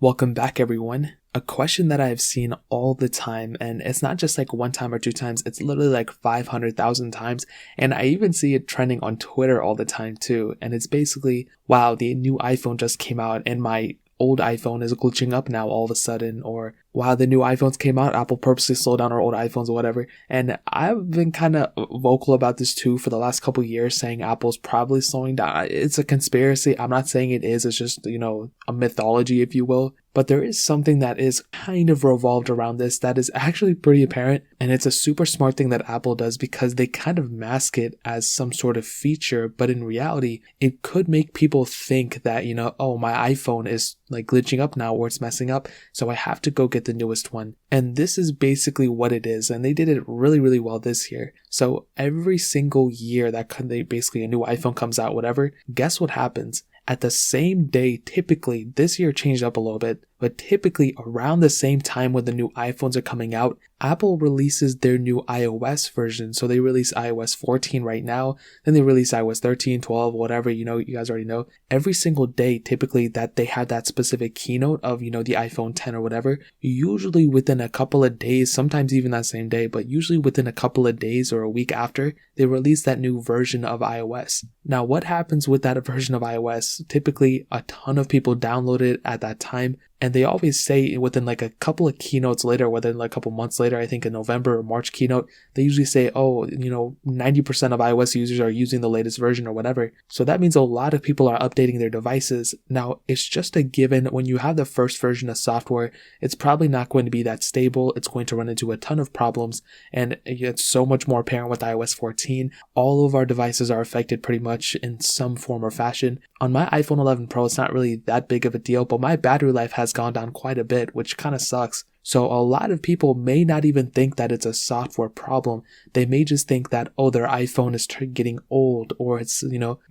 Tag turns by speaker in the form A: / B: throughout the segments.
A: Welcome back, everyone. A question that I've seen all the time, and it's not just like one time or two times, it's literally like 500,000 times. And I even see it trending on Twitter all the time too. And it's basically, wow, the new iPhone just came out and my old iPhone is glitching up now all of a sudden, or wow, the new iPhones came out, Apple purposely slowed down our old iPhones or whatever. And I've been kind of vocal about this too for the last couple years, saying Apple's probably slowing down. It's a conspiracy. I'm not saying it is. It's just, a mythology, if you will. But there is something that is kind of revolved around this that is actually pretty apparent. And it's a super smart thing that Apple does because they kind of mask it as some sort of feature. But in reality, it could make people think that, oh, my iPhone is like glitching up now or it's messing up. So I have to go get the newest one. And this is basically what it is. And they did it really, really well this year. So every single year that basically a new iPhone comes out, whatever, guess what happens? At the same day, typically, this year changed up a little bit, but typically around the same time when the new iPhones are coming out, Apple releases their new iOS version. So they release iOS 14 right now, then they release iOS 13, 12, whatever, you guys already know. Every single day, typically that they have that specific keynote of, the iPhone 10 or whatever, usually within a couple of days, sometimes even that same day, but usually within a couple of days or a week after, they release that new version of iOS. Now, what happens with that version of iOS? Typically, a ton of people download it at that time. And they always say within like a couple of keynotes later, whether like a couple months later, I think a November or March keynote, they usually say, 90% of iOS users are using the latest version or whatever. So that means a lot of people are updating their devices. Now, it's just a given when you have the first version of software, it's probably not going to be that stable. It's going to run into a ton of problems. And it's so much more apparent with iOS 14. All of our devices are affected pretty much in some form or fashion. On my iPhone 11 Pro, it's not really that big of a deal, but my battery life has gone down quite a bit, which kind of sucks. So a lot of people may not even think that it's a software problem. They may just think that, their iPhone is getting old, or it's,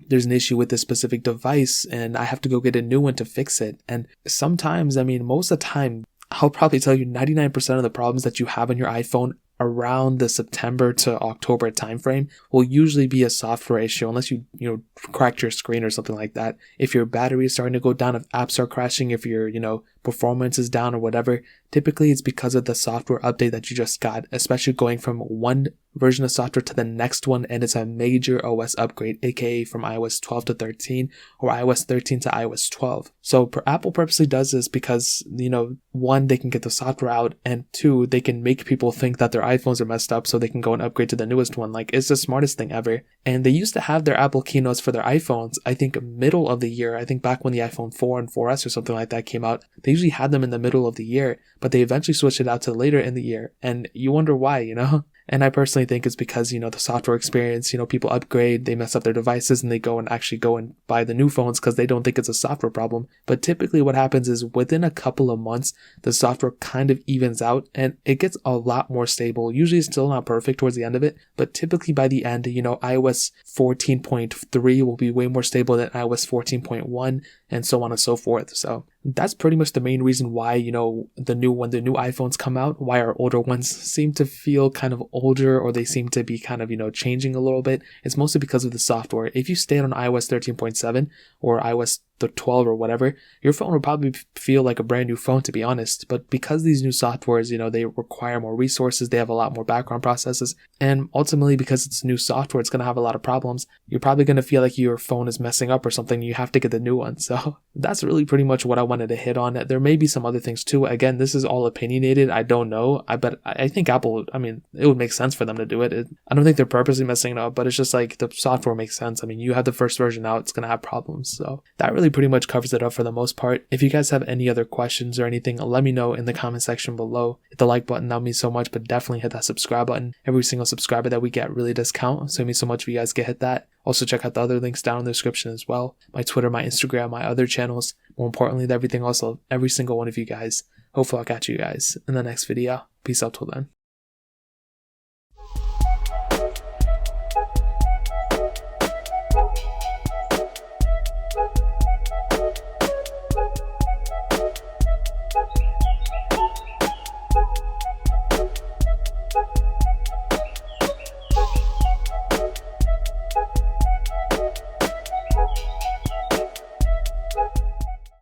A: there's an issue with this specific device and I have to go get a new one to fix it. And sometimes, most of the time, I'll probably tell you 99% of the problems that you have on your iPhone around the September to October timeframe will usually be a software issue, unless you cracked your screen or something like that. If your battery is starting to go down, if apps are crashing, if your performance is down or whatever, typically it's because of the software update that you just got, especially going from one version of software to the next one, and it's a major OS upgrade, aka from iOS 12 to 13 or iOS 13 to iOS 12. So Apple purposely does this because, one, they can get the software out, and two, they can make people think that their iPhones are messed up so they can go and upgrade to the newest one. Like, it's the smartest thing ever. And they used to have their Apple keynotes for their iPhones, I think middle of the year. I think back when the iPhone 4 and 4S or something like that came out, they usually had them in the middle of the year, but they eventually switched it out to later in the year. And you wonder why, And I personally think it's because, the software experience, people upgrade, they mess up their devices, and they go and buy the new phones because they don't think it's a software problem. But typically what happens is within a couple of months, the software kind of evens out and it gets a lot more stable. Usually it's still not perfect towards the end of it, but typically by the end, iOS 14.3 will be way more stable than iOS 14.1 and so on and so forth. So that's pretty much the main reason why, when the new iPhones come out, why our older ones seem to feel kind of older, or they seem to be kind of, changing a little bit. It's mostly because of the software. If you stayed on iOS 13.7 or iOS 12 or whatever, your phone will probably feel like a brand new phone, to be honest. But because these new softwares, they require more resources, they have a lot more background processes, and ultimately because it's new software, it's going to have a lot of problems. You're probably going to feel like your phone is messing up or something. You have to get the new one. So that's really pretty much what I wanted to hit on. There may be some other things too. Again, this is all opinionated. I don't know. But I think Apple, it would make sense for them to do it. I don't think they're purposely messing it up, but it's just like the software makes sense. You have the first version out, it's going to have problems. So that really pretty much covers it up for the most part. If you guys have any other questions or anything, let me know in the comment section below. Hit the like button, that would mean so much, but definitely hit that subscribe button. Every single subscriber that we get really does count, so it means so much if you guys can hit that. Also check out the other links down in the description as well. My Twitter, my Instagram, my other channels. More importantly than everything else, every single one of you guys. Hopefully I'll catch you guys in the next video. Peace out till then.